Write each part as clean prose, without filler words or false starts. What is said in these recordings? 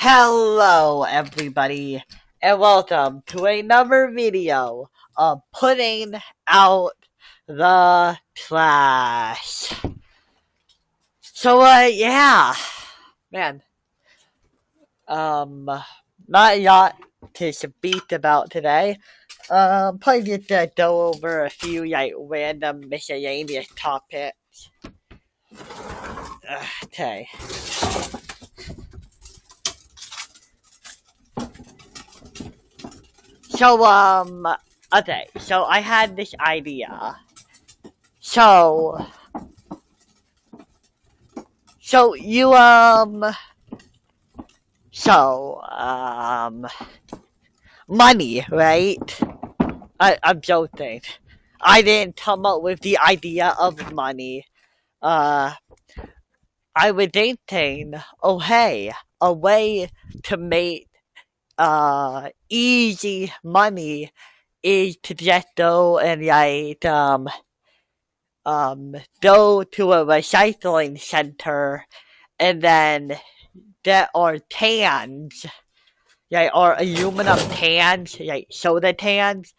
Hello, everybody, and welcome to another video of putting out the trash. Yeah, man, um, not a lot to speak about today. Probably just go over a few random miscellaneous topics. Okay. So I had this idea. So, so you, so, money, right? I'm joking. I didn't come up with the idea of money. Uh, I was thinking, oh hey, a way to make, easy money is to just go and go to a recycling center and then get our cans, our aluminum cans, soda cans,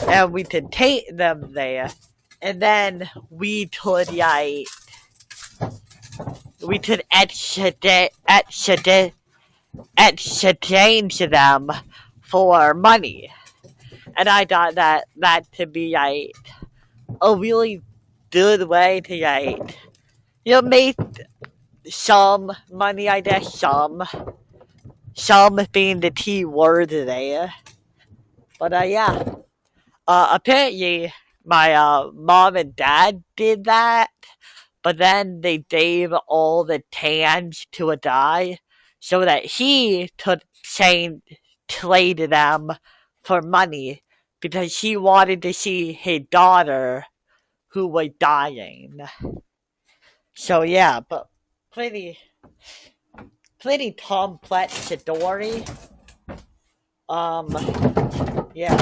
and we could take them there, and then we could exchange them for money, and I thought that could be a really good way to make some money, I guess. Some being the key word there. But yeah. Apparently my mom and dad did that, but then they gave all the cans to a guy so that he could trade them for money because he wanted to see his daughter who was dying. So yeah, but pretty complex story. Yeah.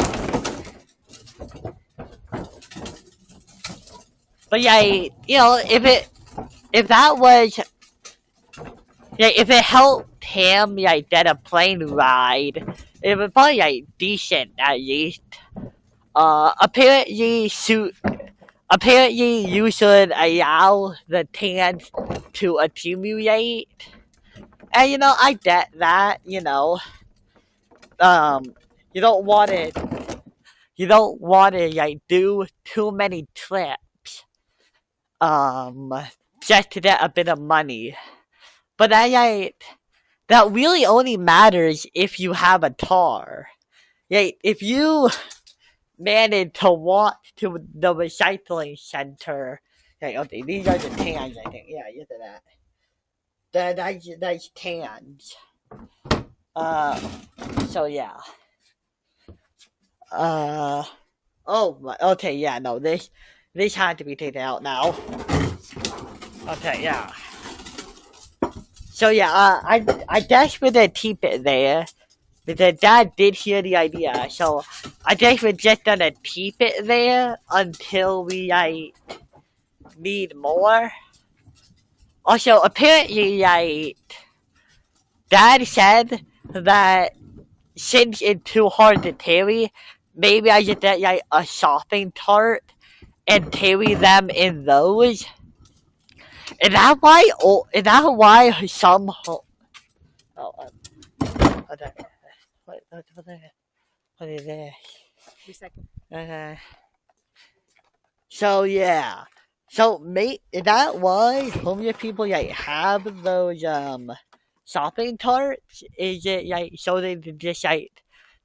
But yeah, if that was, if it helped him, get a plane ride, it was probably, decent at least. Apparently you should allow the cans to accumulate. And, I get that, you don't want to, do too many trips, just to get a bit of money. But that really only matters if you have a car. If you manage to walk to the recycling center, okay, these are the cans, I think. Yeah, look at that. Nice cans. So yeah. Oh my. Okay, yeah, no, this had to be taken out now. Okay, yeah. So yeah, I guess we're gonna keep it there because Dad did hear the idea. So I guess we're just gonna keep it there until we need more. Also, apparently, Dad said that since it's too hard to carry, maybe I should get a shopping cart and carry them in those. Is that why some? What is this? Okay. So yeah. So is that why homeless people have those shopping carts? Is it so they can just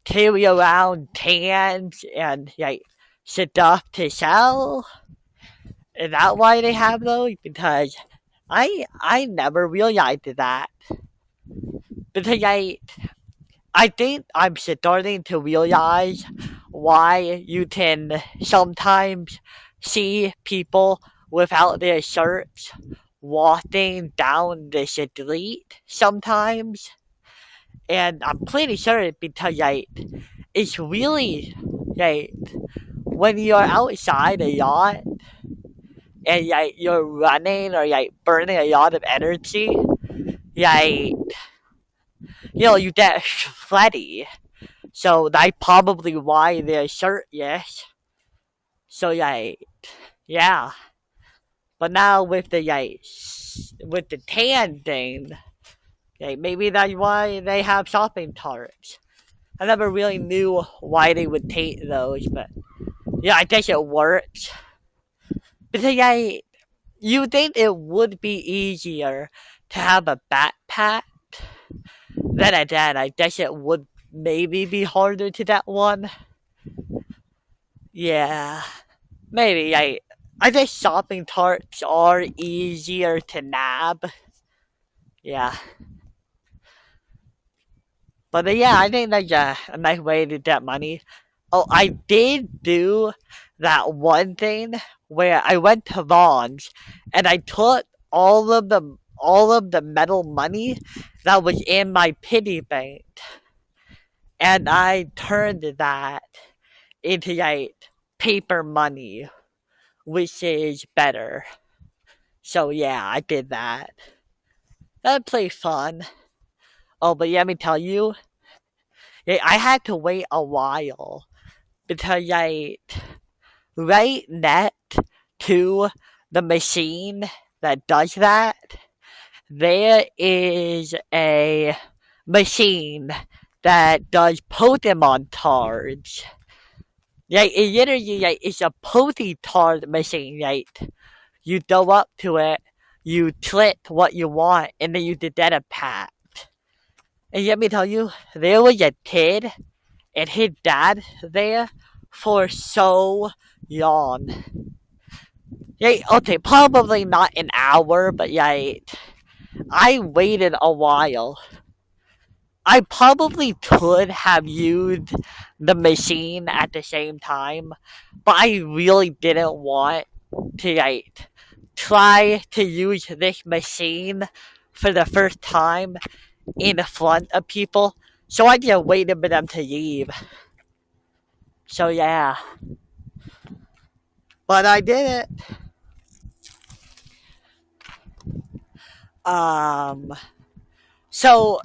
carry around cans and stuff to sell? Is that why they have those? Because I never realized that. Because I think I'm starting to realize why you can sometimes see people without their shirts walking down the street sometimes. And I'm pretty sure it's because it's really when you're outside a lot and you're running or burning a lot of energy, you get sweaty. So that's probably why they're shirtless. So yeah. But now with the tan thing, maybe that's why they have shopping carts. I never really knew why they would take those, but yeah, I guess it works. Because you think it would be easier to have a backpack. Then again, I guess it would maybe be harder to get one. Yeah, maybe. I guess shopping carts are easier to nab. Yeah. But yeah, I think that's a nice way to get money. Oh, I did do that one thing where I went to Vaughn's and I took all of the metal money that was in my piggy bank and I turned that into paper money, which is better. So yeah, I did that. That's pretty fun. Oh, but let me tell you, I had to wait a while because right next to the machine that does that, there is a machine that does Pokemon cards. It literally it's a Poke card machine. You go up to it, you click what you want, and then you get a pack. And let me tell you, there was a kid and his dad there for so long. Okay, probably not an hour, but I waited a while. I probably could have used the machine at the same time, but I really didn't want to try to use this machine for the first time in front of people. So I just waited for them to leave. So yeah. But I did it. Um so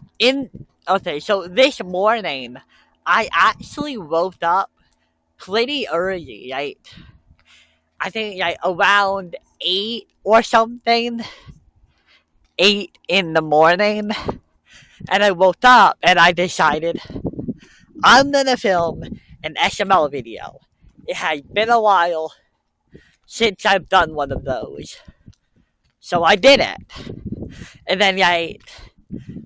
so this morning I actually woke up pretty early, I think around 8 or something. 8 in the morning. And I woke up and I decided I'm gonna film an SML video. It has been a while since I've done one of those. So I did it. And then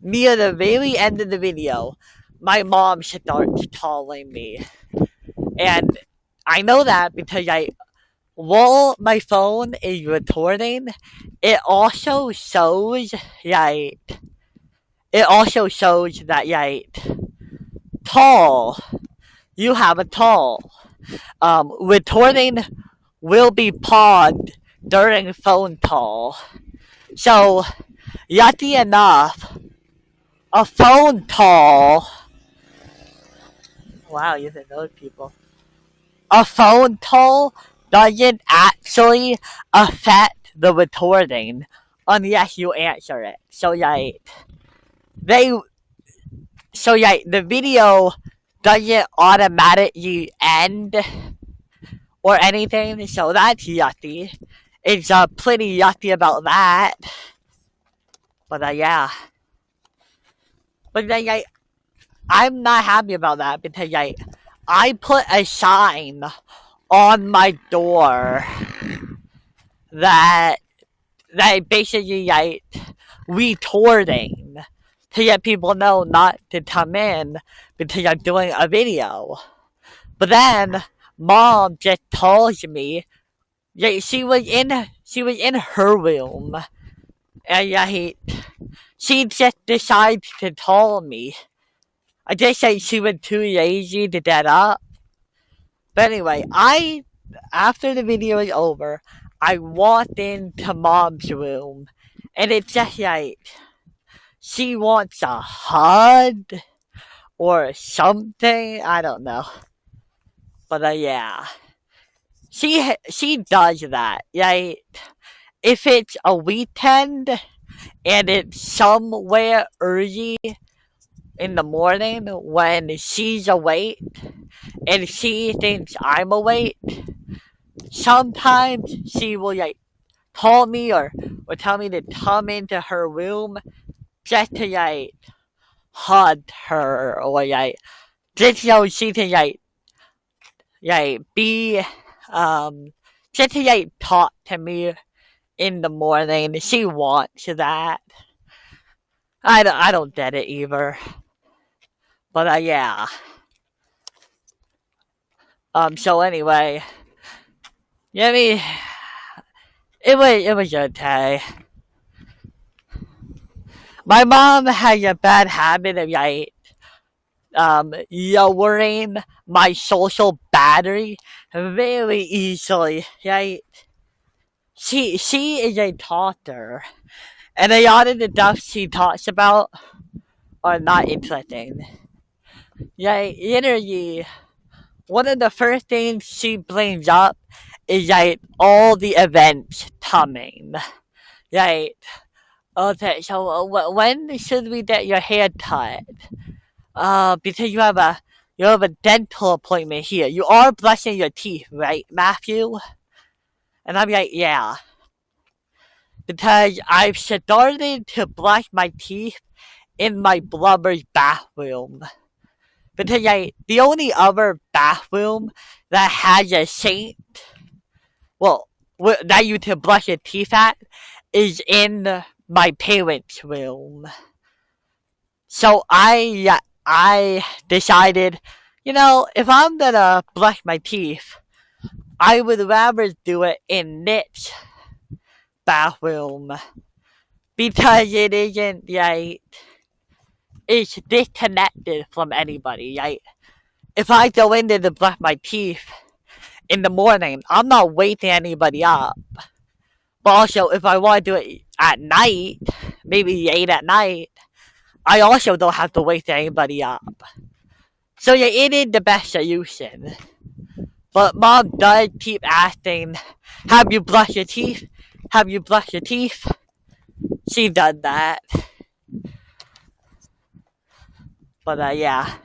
near the very end of the video, my mom starts calling me. And I know that because while my phone is recording, it also shows that tall. You have a tall. Recording will be paused during phone call. So, lucky enough, a phone call. Wow, you didn't know people. A phone call doesn't actually affect the recording unless you answer it. So, the video doesn't automatically end or anything, so that's yucky. It's pretty yucky about that. But yeah. But then I'm not happy about that because I put a sign on my door that basically retorting to let people know not to come in because I'm doing a video. But then mom just tells me she was in her room and she just decides to tell me. I just say she was too lazy to get up. But anyway, after the video is over, I walked into mom's room and it's just she wants a hug or something. I don't know. But yeah. She does that. If it's a weekend and it's somewhere early in the morning when she's awake and she thinks I'm awake, sometimes she will like call me or tell me to come into her room just to like hug her or like just so she can be just to like talk to me in the morning. She wants that. I don't get it either. But yeah. So anyway, yeah, I mean, it was okay. My mom has a bad habit of like lowering my social battery very easily. Like she is a talker, and a lot of the stuff she talks about are not interesting. Like literally, one of the first things she brings up is like all the events coming. Like, okay, so when should we get your hair cut? Because you have a dental appointment here. You are brushing your teeth, right, Matthew? And I'm like, yeah. Because I've started to brush my teeth in my brother's bathroom. Because the only other bathroom that has a sink, well, that you can brush your teeth at, is in my parents' room. So I decided, if I'm gonna brush my teeth, I would rather do it in Nick's bathroom because it isn't like it's disconnected from anybody. Like if I go in there to brush my teeth in the morning, I'm not waking anybody up. But also, if I want to do it at night, maybe 8 at night, I also don't have to wake anybody up. So yeah, it is the best solution. But mom does keep asking, have you brushed your teeth? Have you brushed your teeth? She done that. But yeah.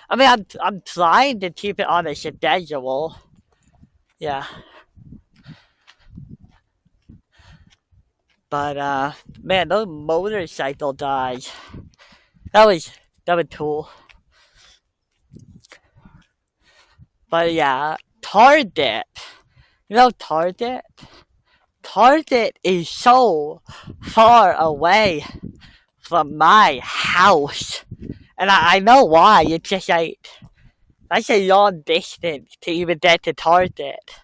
I mean, I'm trying to keep it on a schedule. Yeah. But man, those motorcycle guys. That was cool. But yeah, Target. You know Target? Target is so far away from my house. And I know why. It's just like, that's a long distance to even get to Target.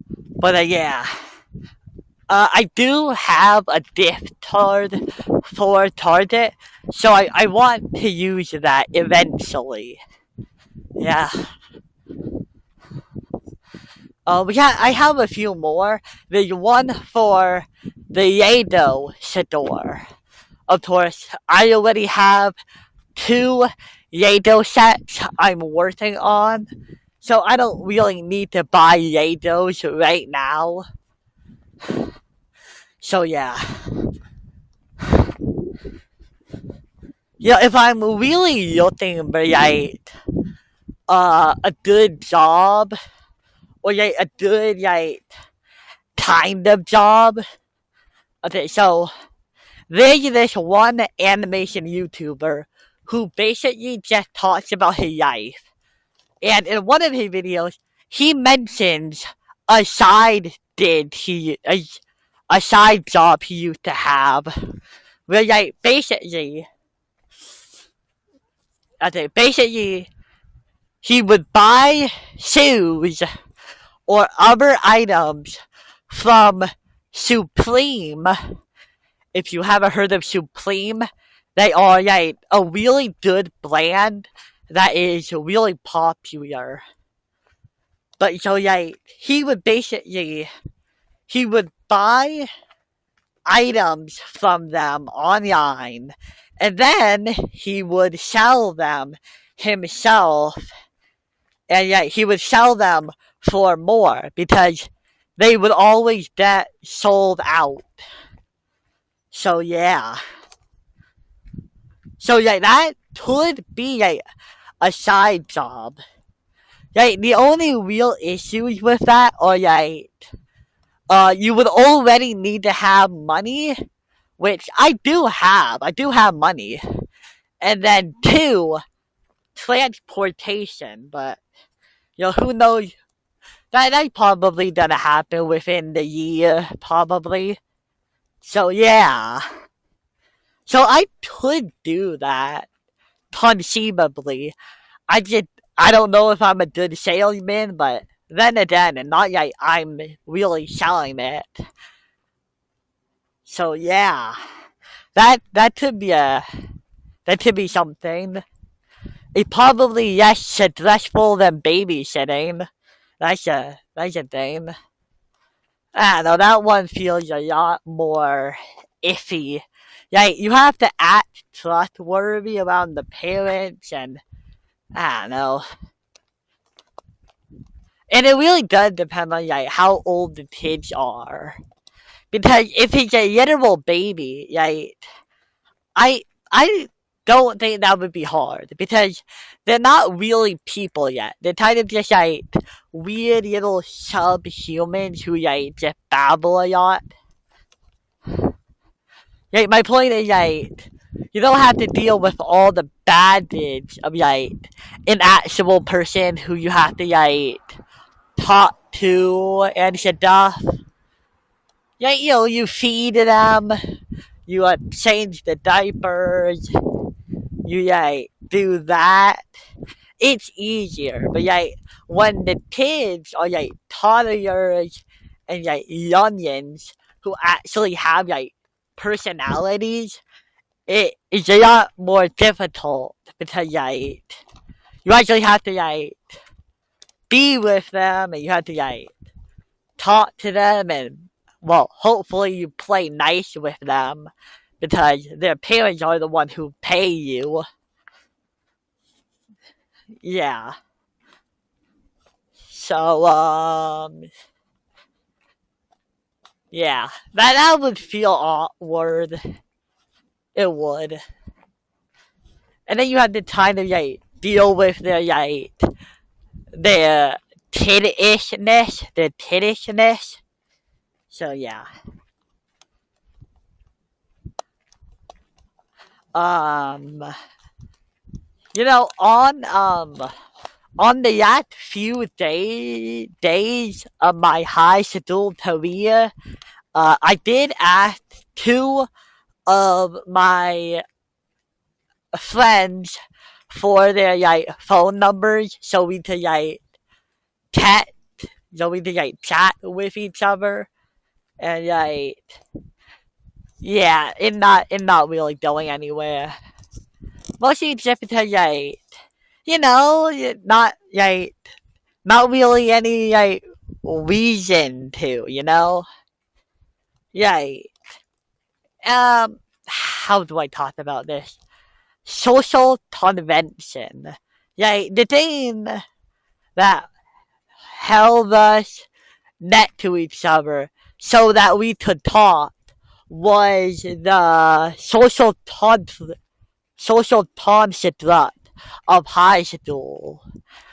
But yeah. I do have a gift card for Target, so I want to use that eventually. Yeah. Yeah, I have a few more. There's one for the Yado store. Of course, I already have 2 Yado sets I'm working on, so I don't really need to buy Yados right now. So yeah. If I'm really looking for a good job or a good kind of job. Okay, so there's this one animation YouTuber who basically just talks about his life. And in one of his videos, he mentions a side a side job he used to have. Where basically he would buy shoes or other items from Supreme. If you haven't heard of Supreme, they are a really good brand that is really popular. But so he would buy items from them online, and then he would sell them himself, and he would sell them for more because they would always get sold out. So yeah. So yeah, that could be like a side job. Like the only real issues with that are like you would already need to have money, which I do have. I do have money. And then two, transportation, but who knows? That probably gonna happen within the year, probably. So yeah. So I could do that, conceivably. I don't know if I'm a good salesman, but then again, and not like I'm really selling it. So yeah, that could be something. It probably less stressful than babysitting. That's a thing. I don't know, that one feels a lot more iffy. Like you have to act trustworthy around the parents, and I don't know. And it really does depend on like how old the kids are. Because if it's a literal baby, like I I don't think that would be hard because they're not really people yet. They're kind of just like weird little subhumans who like just babble a lot. Like my point is like you don't have to deal with all the baggage of like an actual person who you have to like talk to and stuff. Yeah, you feed them, you change the diapers, you like do that. It's easier, but like when the kids are like toddlers and like youngins who actually have like personalities, it is a lot more difficult because like you actually have to like be with them and you have to like talk to them and well, hopefully you play nice with them because their parents are the one who pay you. Yeah. So yeah. That would feel awkward. It would. And then you have the time to like deal with their tiddishness. So yeah. Um on the last few days of my high school career, I did ask two of my friends for their like phone numbers so we could like chat, so we could like chat with each other, and like yeah, it not really going anywhere. Mostly just because like not like not really any like reason to, Yeah. How do I talk about this? Social convention. Yeah, the thing that held us next to each other so that we could talk was the social construct of high school,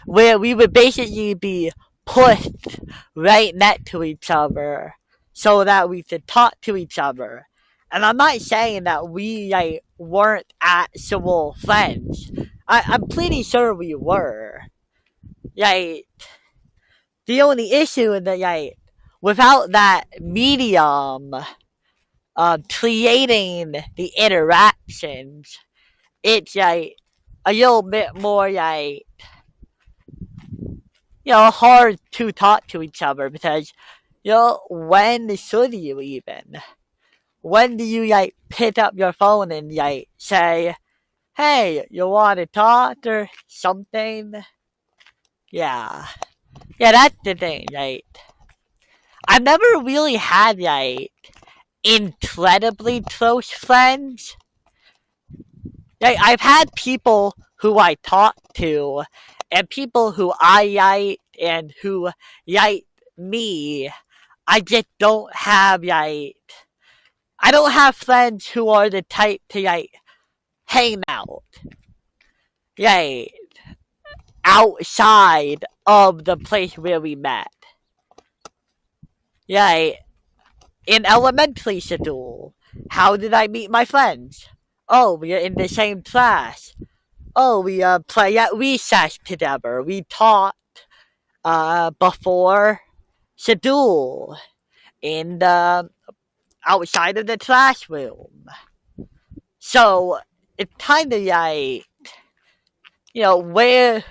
where we would basically be pushed right next to each other so that we could talk to each other. And I'm not saying that we like weren't actual friends. I'm pretty sure we were. Like the only issue is that like without that medium creating the interactions, it's like a little bit more like hard to talk to each other because when should you even? When do you like pick up your phone and like say, "Hey, you want to talk or something?" Yeah, yeah, that's the thing. Like, I've never really had like incredibly close friends. Like, I've had people who I talk to, and people who I like and who like me. I just don't have like I don't have friends who are the type to like hang out. out. Right. Outside of the place where we met. Right. In elementary school. How did I meet my friends? Oh, we are in the same class. Oh, we play at recess together. We taught before school in the outside of the classroom. So it's kind of like, where,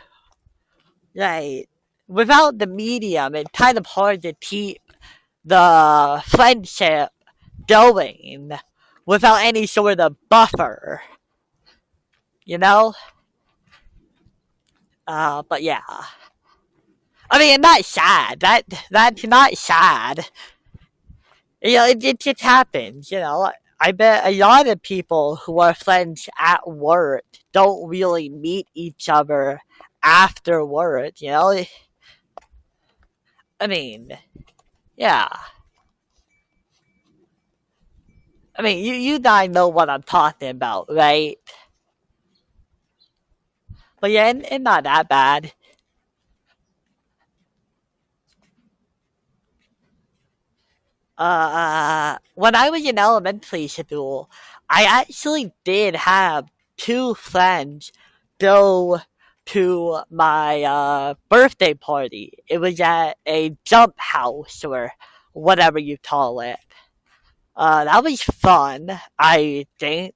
like, without the medium, it's kind of hard to keep the friendship going without any sort of buffer, you know? But yeah. I mean, not sad. That's not sad. It just happens, I bet a lot of people who are friends at work don't really meet each other after work. I mean, yeah. I mean, you guys know what I'm talking about, right? But yeah, it's not that bad. When I was in elementary school, I actually did have two friends go to my birthday party. It was at a jump house or whatever you call it. That was fun, I think.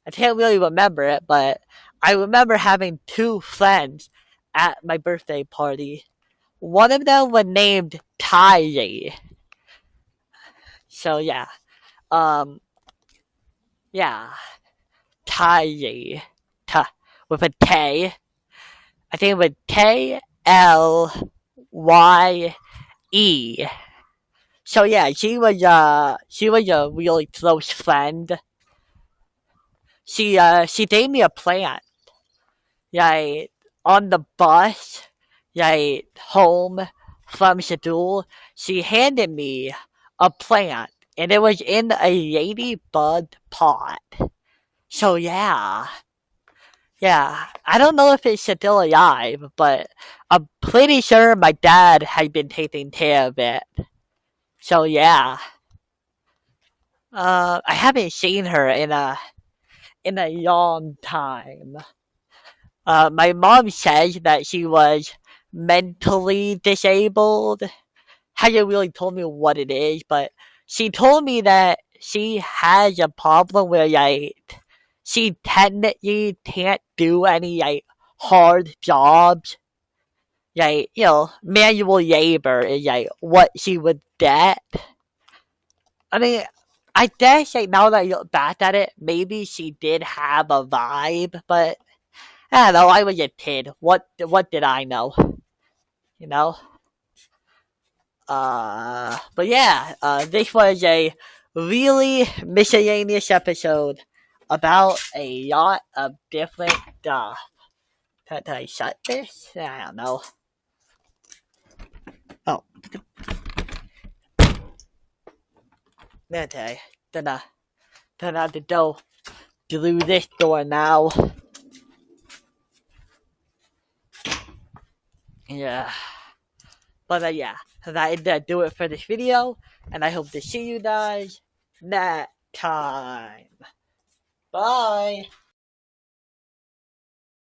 I can't really remember it, but I remember having two friends at my birthday party. One of them was named Kylie. So yeah. Um, yeah. Kylie. With a K. I think with Klye. So yeah, she was a really close friend. She gave me a plant. Yeah, on the bus, yeah, home from school, she handed me a plant, and it was in a ladybug pot. So yeah, I don't know if it's still alive, but I'm pretty sure my dad had been taking care of it. So yeah, I haven't seen her in a long time. My mom says that she was mentally disabled. Hasn't really told me what it is, but she told me that she has a problem where she technically can't do any hard jobs. Manual labor is what she would get. I mean, I guess now that I look back at it, maybe she did have a vibe, but I don't know. I was a kid. What did I know? You know. But yeah. This was a really miscellaneous episode about a lot of different stuff. Did I shut this? I don't know. Oh. Okay. Then I have to go through this door now. Yeah. But yeah, that do it for this video, and I hope to see you guys next time. Bye.